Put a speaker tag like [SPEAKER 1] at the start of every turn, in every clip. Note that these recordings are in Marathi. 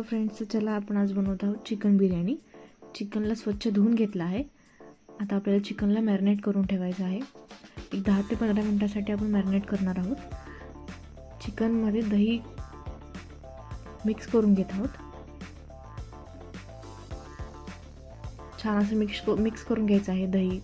[SPEAKER 1] फ्रेंड्स, चला आपण आज बनवत आहोत चिकन बिर्याणी. चिकनला स्वच्छ धुवून घेतलं आहे. आता आपल्याला चिकनला मॅरिनेट करून ठेवायचं आहे. एक 10 ते 15 मिनिटासाठी आपण मॅरिनेट करणार आहोत. चिकनमध्ये दही मिक्स करून घेत आहोत. छान असं मिक्स करून घ्यायचं आहे दही.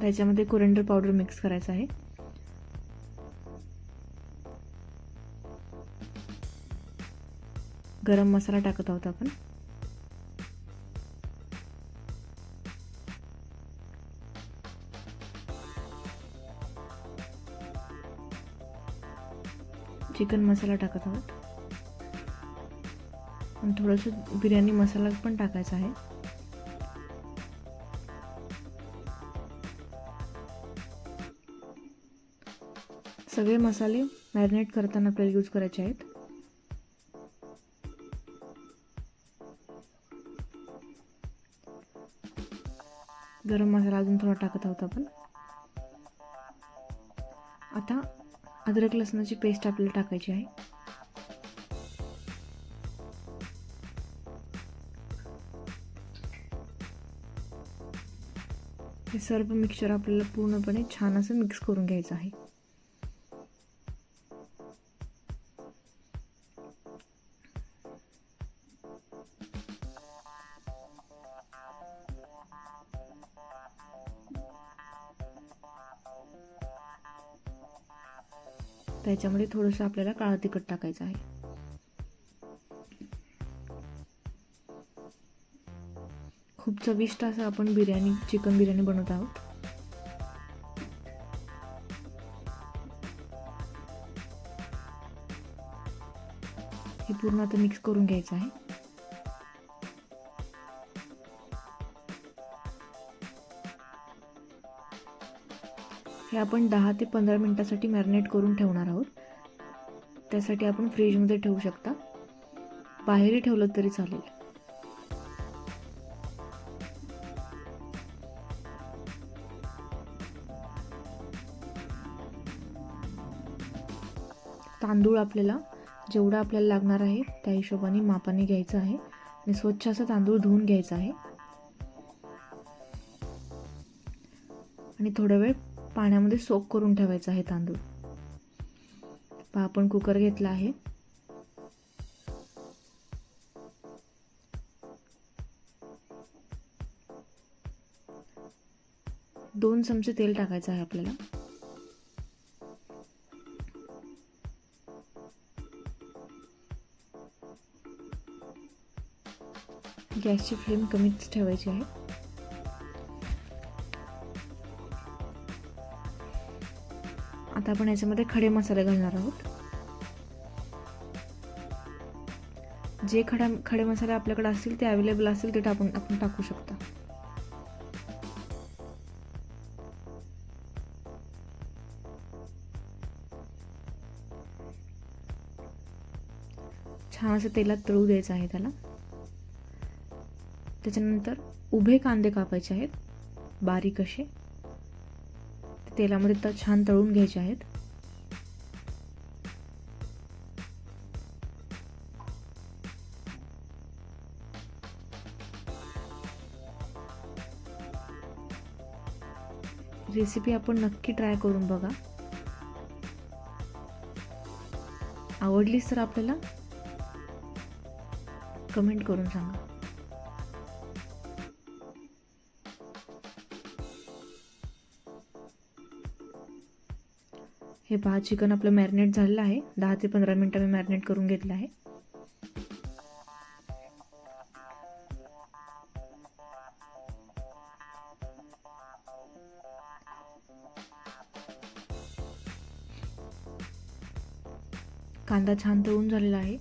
[SPEAKER 1] त्याच्यामध्ये कोरिएंडर पावडर मिक्स करायचं आहे. गरम मसाला टाकत आहोत आपण. चिकन मसाला टाकत आहोत आणि थोडंसं बिर्याणी मसाला पण टाकायचा आहे. सगळे मसाले मॅरिनेट करताना आपल्याला यूज करायचे आहेत. गरम मसाला अजून थोडा टाकत आहोत आपण. आता अद्रक लसणाची पेस्ट आपल्याला टाकायची आहे. हे सर्व मिक्सचर आपल्याला पूर्णपणे छान असं मिक्स करून घ्यायचं आहे. त्याच्यामध्ये थोडंसं आपल्याला काळं तिखट टाकायचं आहे. खूप चविष्ट असं आपण चिकन बिर्याणी बनवत आहोत. हे पूर्ण आता मिक्स करून घ्यायचं आहे. हे आपण 10 ते 15 मिनिटासाठी मॅरिनेट करून ठेवणार आहोत. त्यासाठी आपण फ्रीजमध्ये ठेवू शकता, बाहेरही ठेवलं तरी चालेल. तांदूळ आपल्याला जेवढा आपल्याला लागणार आहे त्या हिशोबाने मापाने घ्यायचं आहे आणि स्वच्छ असा तांदूळ धुवून घ्यायचा आहे आणि थोडा वेळ पाण्यामध्ये सोक करून ठेवायचा आहे तांदूळ. पहा, आपण कुकर घेतला आहे. दोन चमचे तेल टाकायचं आहे आपल्याला. गॅसची फ्लेम कमीच ठेवायची आहे. आता आपण याच्यामध्ये खडे मसाले घालणार आहोत. जे खडे मसाले आपल्याकडे असतील ते अवेलेबल असतील ते आपण टाकू शकता. छान असं तेलात तळू द्यायचं आहे त्याला. त्याच्यानंतर उभे कांदे कापायचे आहेत, बारीक असे. तेलामध्ये छान तळून घ्यायचे आहेत. रेसिपी आपण नक्की ट्राय करून बघा. आवडलीच तर आपल्याला कमेंट करून सांगा. हे पहा, चिकन आपलं मॅरिनेट झालेलं आहे. 10 ते 15 मिनिटं मी मॅरिनेट करून घेतलं आहे. कांदा छान तळून झालेला आहे.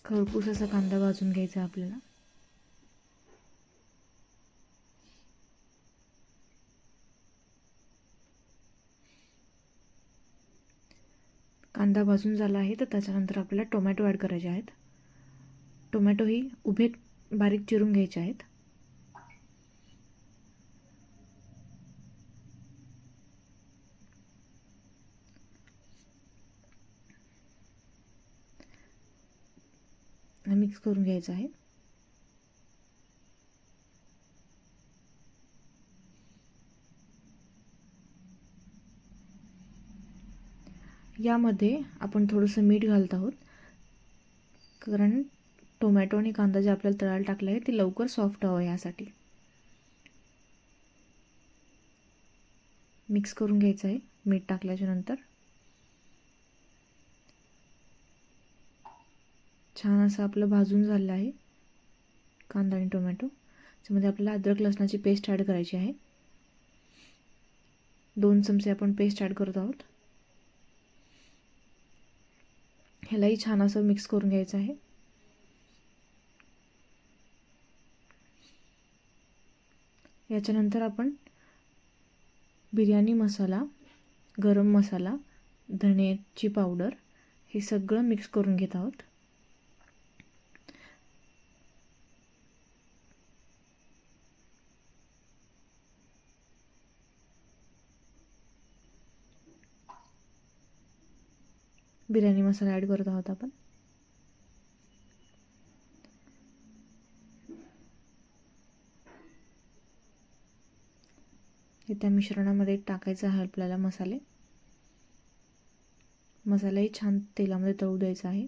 [SPEAKER 1] खरपूस असा कांदा भाजून घ्यायचा आपल्याला. कांदा भाजून झाला आहे तर त्याच्यानंतर आपल्याला टोमॅटो ॲड करायचे आहेत. टोमॅटो ही उभे बारीक चिरून घ्यायचे आहेत. मिक्स करून घ्यायचं आहे. यामध्ये आपण थोडंसं मीठ घालत आहोत, कारण टोमॅटो आणि कांदा जे आपल्याला तळायला टाकले आहे ते लवकर सॉफ्ट व्हावं यासाठी. मिक्स करून घ्यायचं आहे मीठ टाकल्याच्या नंतर. छान असं आपलं भाजून झालं आहे कांदा आणि टोमॅटो. त्यामध्ये आपल्याला अद्रक लसणाची पेस्ट ॲड करायची आहे. 2 चमचे आपण पेस्ट ॲड करत आहोत. ह्यालाही छान असं मिक्स करून घ्यायचं आहे. याच्यानंतर आपण बिर्याणी मसाला, गरम मसाला, धण्याची पावडर हे सगळं मिक्स करून घेत आहोत. बिर्याणी मसाला ॲड करत आहोत आपण. हे त्या मिश्रणामध्ये टाकायचं आहे आपल्याला मसालाही छान तेलामध्ये तळू द्यायचा आहे.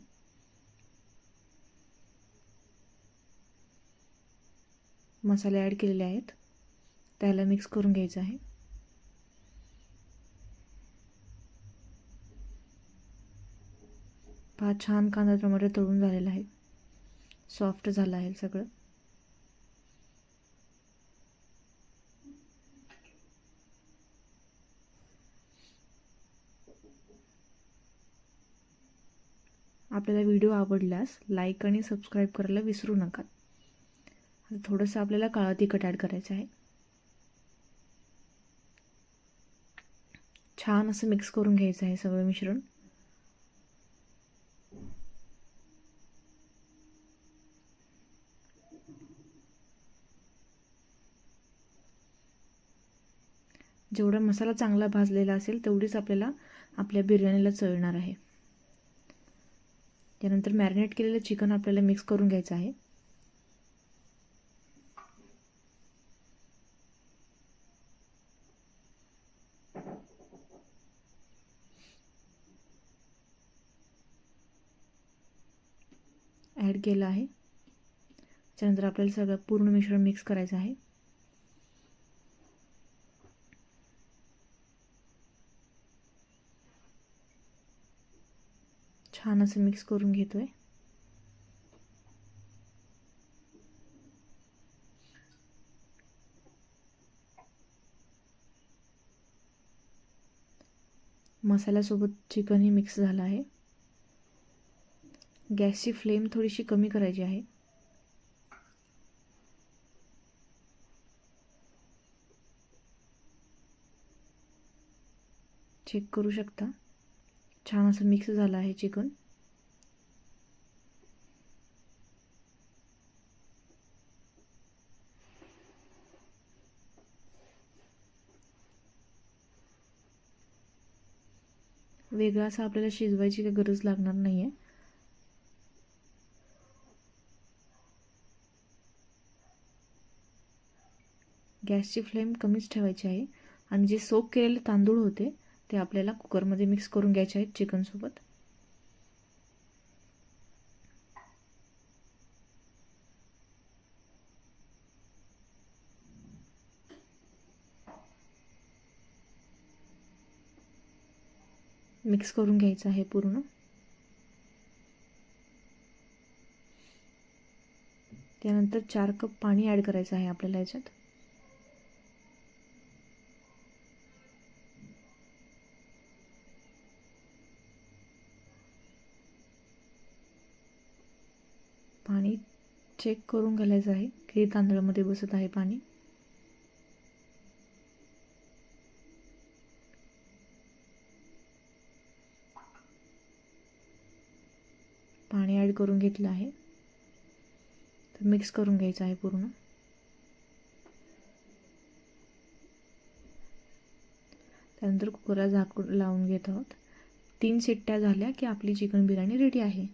[SPEAKER 1] मसाले ॲड केलेले आहेत, त्याला मिक्स करून घ्यायचं आहे. पहा छान कांदा टोमॅटो तळून झालेला आहे, सॉफ्ट झालं आहे सगळं. आपल्याला व्हिडिओ आवडल्यास लाईक आणि सबस्क्राईब करायला विसरू नका. थोडंसं आपल्याला काळं तिखट ॲड करायचं आहे. छान असं मिक्स करून घ्यायचं आहे सगळं मिश्रण. जेवढा मसाला चांगला भाजलेला असेल तेवढीच आपल्याला आपल्या बिर्याणीला चव येणार आहे. त्यानंतर मॅरिनेट केलेलं चिकन आपल्याला मिक्स करून घ्यायचं आहे. ॲड केलं आहे. त्यानंतर आपल्याला सगळं पूर्ण मिश्रण मिक्स करायचं आहे. छान असं मिक्स करून घेतोय. मसाल्यासोबत चिकनही मिक्स झालं आहे. गॅसची फ्लेम थोडीशी कमी करायची आहे. चेक करू शकता, छान असं मिक्स झालं आहे चिकन. वेगळं असं आपल्याला शिजवायची काही गरज लागणार नाही आहे. गॅसची फ्लेम कमीच ठेवायची आहे आणि जे सोक केलेले तांदूळ होते ते आपल्याला कुकरमध्ये मिक्स करून घ्यायचे आहेत चिकनसोबत. मिक्स करून घ्यायचं आहे पूर्ण. त्यानंतर 4 कप पाणी ॲड करायचं आहे आपल्याला याच्यात. पाणी चेक करून घालायचं आहे की तांदळामध्ये बसत आहे पाणी. ॲड करून घेतलं आहे. तर मिक्स करून घ्यायचं आहे पूर्ण. त्यानंतर कुकरला झाकून लावून घेत आहोत. 3 शिट्ट्या झाल्या की आपली चिकन बिर्याणी रेडी आहे.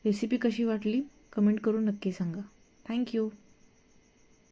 [SPEAKER 1] रेसिपी कशी वाटली कमेंट करून नक्की सांगा. थँक्यू.